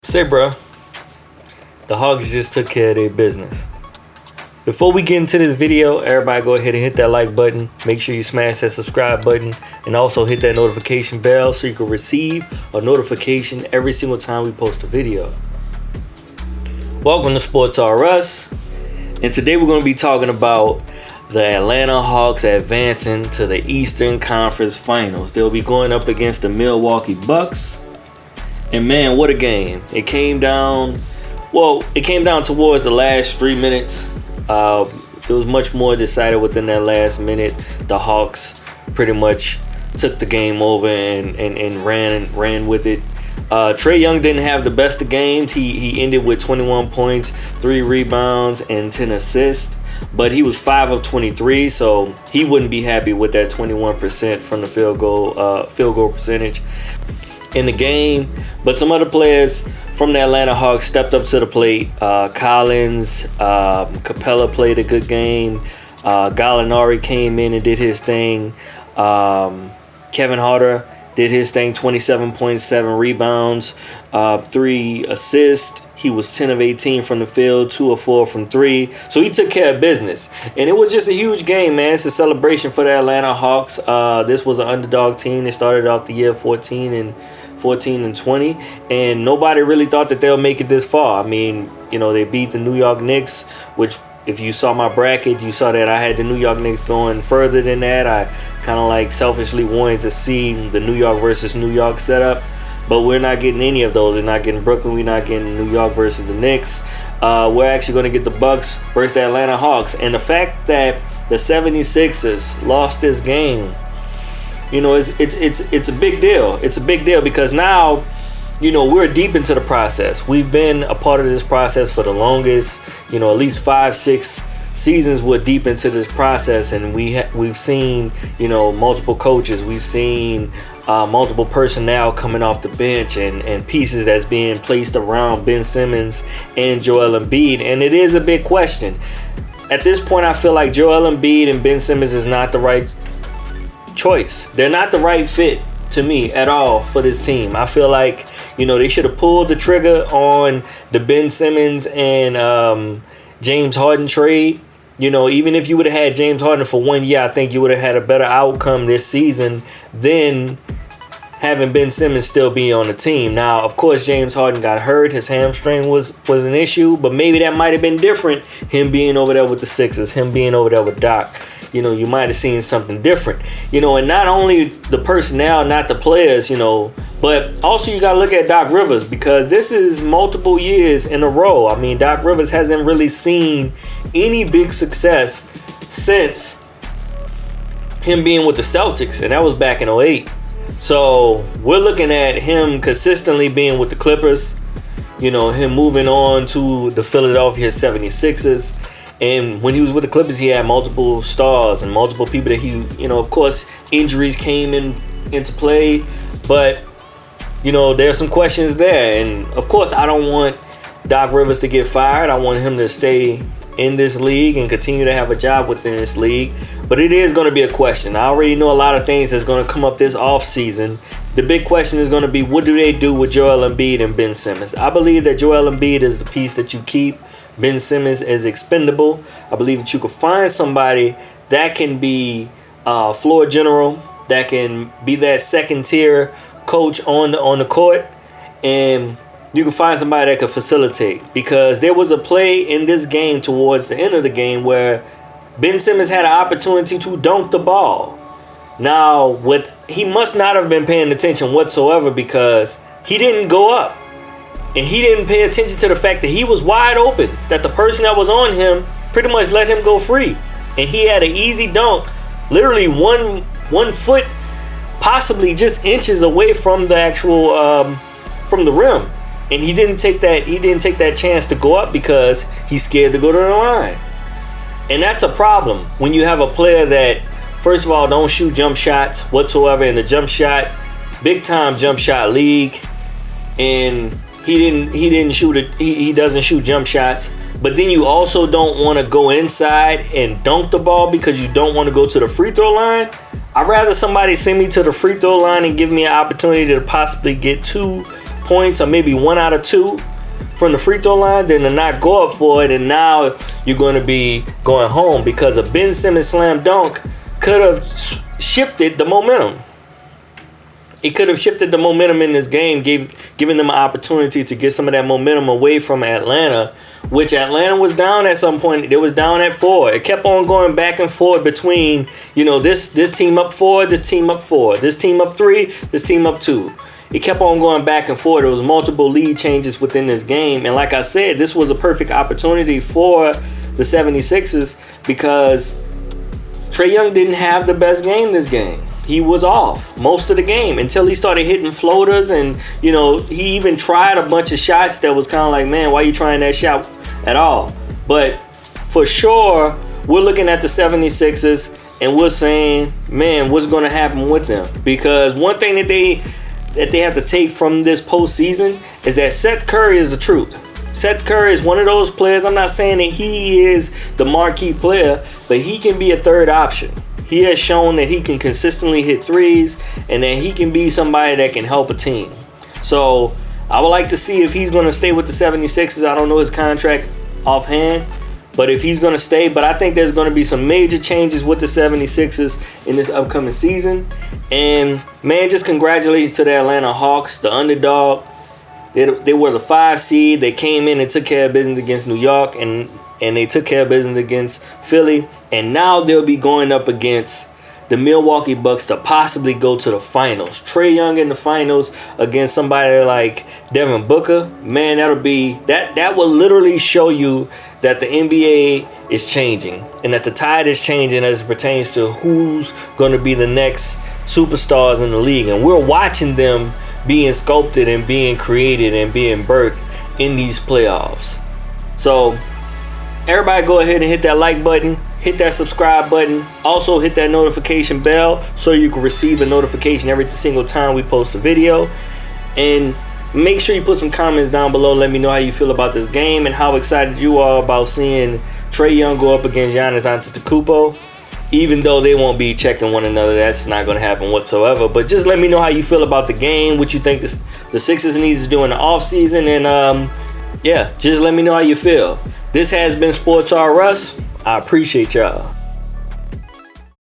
Say, bro, the Hawks just took care of their business. Before we get into this video, everybody go ahead and hit that like button. Make sure you smash that subscribe button and also hit that notification bell so you can receive a notification every single time we post a video. Welcome to Sports R Us, and today we're going to be talking about the Atlanta Hawks advancing to the Eastern Conference Finals. They'll be going up against the Milwaukee Bucks. And man, what a game. It came down towards the last 3 minutes. It was much more decided within that last minute. The Hawks pretty much took the game over and ran with it. Trae Young didn't have the best of games. He ended with 21 points, 3 rebounds, and 10 assists. But he was 5 of 23, so he wouldn't be happy with that 21% from the field goal percentage in the game. But some other players from the Atlanta Hawks stepped up to the plate. Collins, Capella played a good game. Gallinari came in and did his thing. Kevin Huerter did his thing, 27.7 rebounds, 3 assists. He was 10 of 18 from the field, 2 of 4 from 3. So he took care of business. And it was just a huge game, man. It's a celebration for the Atlanta Hawks. This was an underdog team. They started off the year 14 and 20. And nobody really thought that they'll make it this far. I mean, they beat the New York Knicks, which if you saw my bracket, you saw that I had the New York Knicks going further than that. I kind of selfishly wanted to see the New York versus New York setup. But we're not getting any of those. We're not getting Brooklyn. We're not getting New York versus the Knicks. We're actually going to get the Bucks versus the Atlanta Hawks. And the fact that the 76ers lost this game, it's a big deal. It's a big deal because now, we're deep into the process. We've been a part of this process for the longest, at least 5-6 seasons. We're deep into this process, and we've seen, multiple coaches. We've seen multiple personnel coming off the bench and pieces that's being placed around Ben Simmons and Joel Embiid. And it is a big question. At this point, I feel like Joel Embiid and Ben Simmons is not the right choice. They're not the right fit to me at all for this team. I feel like, they should have pulled the trigger on the Ben Simmons and James Harden trade. Even if you would have had James Harden for 1 year, I think you would have had a better outcome this season than having Ben Simmons still be on the team. Now, of course, James Harden got hurt. His hamstring was an issue, but maybe that might have been different. Him being over there with the Sixers, him being over there with Doc. You might have seen something different. And not only the personnel, not the players, but also you got to look at Doc Rivers, because this is multiple years in a row. I mean, Doc Rivers hasn't really seen any big success since him being with the Celtics, and that was back in 2008. So we're looking at him consistently being with the Clippers, him moving on to the Philadelphia 76ers. And when he was with the Clippers, he had multiple stars and multiple people that he, of course, injuries came into play. But, there's some questions there. And, of course, I don't want Doc Rivers to get fired. I want him to stay in this league and continue to have a job within this league. But it is going to be a question. I already know a lot of things that's going to come up this offseason. The big question is going to be, what do they do with Joel Embiid and Ben Simmons? I believe that Joel Embiid is the piece that you keep. Ben Simmons is expendable. I believe that you could find somebody that can be floor general, that can be that second tier coach on the court, and you can find somebody that can facilitate. Because there was a play in this game towards the end of the game where Ben Simmons had an opportunity to dunk the ball. Now, he must not have been paying attention whatsoever, because he didn't go up. And he didn't pay attention to the fact that he was wide open, that the person that was on him pretty much let him go free. And he had an easy dunk, literally one foot, possibly just inches away from the actual from the rim. And he didn't take that chance to go up because he's scared to go to the line. And that's a problem when you have a player that, first of all, don't shoot jump shots whatsoever in the big time jump shot league. And he doesn't shoot jump shots. But then you also don't want to go inside and dunk the ball because you don't want to go to the free throw line. I'd rather somebody send me to the free throw line and give me an opportunity to possibly get 2 points or maybe 1 out of 2 from the free throw line than to not go up for it, and now you're going to be going home because a Ben Simmons slam dunk could have shifted the momentum. It could have shifted the momentum in this game, giving them an opportunity to get some of that momentum away from Atlanta, which Atlanta was down at some point. It was down at 4. It kept on going back and forth between, this team up 4, this team up 4, this team up 3, this team up 2. It kept on going back and forth. There was multiple lead changes within this game. And like I said, this was a perfect opportunity for the 76ers because Trae Young didn't have the best game this game. He was off most of the game until he started hitting floaters, and he even tried a bunch of shots that was kind of like, man, why are you trying that shot at all? But for sure, we're looking at the 76ers and we're saying, man, what's going to happen with them? Because one thing that they have to take from this postseason is that Seth Curry is the truth. Seth Curry is one of those players. I'm not saying that he is the marquee player, but he can be a third option. He has shown that he can consistently hit threes and that he can be somebody that can help a team. So I would like to see if he's going to stay with the 76ers. I don't know his contract offhand, but if he's going to stay. But I think there's going to be some major changes with the 76ers in this upcoming season. And, man, just congratulations to the Atlanta Hawks, the underdog. They were the 5 seed. They came in and took care of business against New York, and they took care of business against Philly. And now they'll be going up against the Milwaukee Bucks to possibly go to the finals. Trae Young in the finals against somebody like Devin Booker. Man, that will literally show you that the NBA is changing and that the tide is changing as it pertains to who's going to be the next superstars in the league. And we're watching them being sculpted and being created and being birthed in these playoffs. So everybody go ahead and hit that like button, hit that subscribe button, also hit that notification bell so you can receive a notification every single time we post a video. And make sure you put some comments down below. Let me know how you feel about this game and how excited you are about seeing Trae Young go up against Giannis Antetokounmpo. Even though they won't be checking one another, that's not going to happen whatsoever. But just let me know how you feel about the game, what you think the Sixers need to do in the offseason. And, just let me know how you feel. This has been Sports R Us. I appreciate y'all.